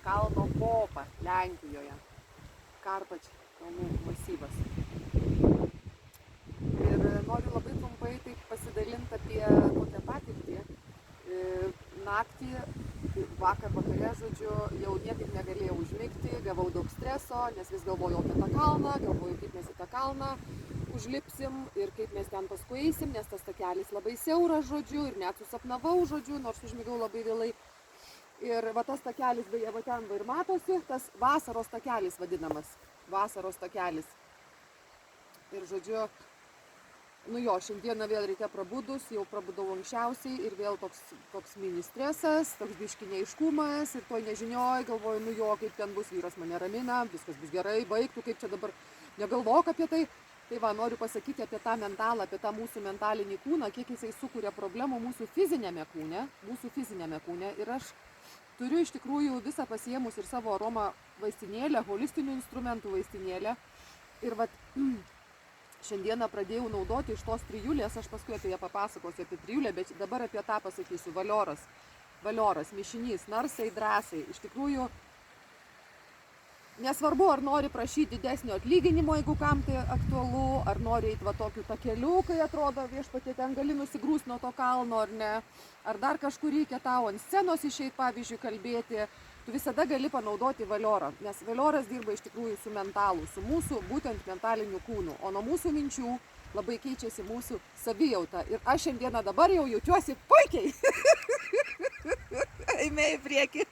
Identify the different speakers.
Speaker 1: kalno kopą Lenkijoje. Karpač kalnų masyvas. Ir noriu labai trumpai taip pasidalinti apie tokią patirtį. Naktį, vakar vakare, žodžiu, jau niekaip negalėjau užmigti, gavau daug streso, nes vis galvojau apie tą kalną, galvoju, kaip mes į tą kalną užlipsim ir kaip mes ten paskui eisim, nes tas takelis labai siauras, žodžiu, ir net susapnavau, žodžiu, nors užmigau labai vėlai. Ir va tas takelis, beje, va ten va ir matosi, tas vasaros takelis vadinamas, vasaros takelis. Ir žodžiu, nu jo, šiandieną vėl reikia prabudus, jau prabudau anksčiausiai ir vėl toks mini stresas, toks biški neaiškumas ir toj nežinioj galvoju, nu jo, kaip ten bus, vyras mane ramina, viskas bus gerai, baigtų, kaip čia dabar negalvok apie tai. Tai va, noriu pasakyti apie tą mentalą, apie tą mūsų mentalinį kūną, kiek jisai sukuria problemų mūsų fizinėme kūne. Ir aš turiu iš tikrųjų visą pasiėmus ir savo aromą vaistinėlę, holistinių instrumentų vaistinėlę. Ir vat šiandieną pradėjau naudoti iš tos trijulės, aš paskui apie ją papasakosiu apie trijulę, bet dabar apie tą pasakysiu, valioras. Valioras, mišinys, narsai, drąsai. Iš tikrųjų, nesvarbu, ar nori prašyti didesnio atlyginimo, jeigu kam tai aktualu, ar nori eiti va tokiu takeliu, kai atrodo viešpatie ten gali nusigrūsti nuo to kalno ar ne, ar dar kažkur reikia tau ant scenos išeiti, pavyzdžiui, kalbėti, tu visada gali panaudoti valiorą, nes valioras dirba iš tikrųjų su mentalu, su mūsų būtent mentaliniu kūnu, o nuo mūsų minčių labai keičiasi mūsų savijauta. Ir aš šiandieną dabar jau jaučiuosi puikiai. Eime į priekį.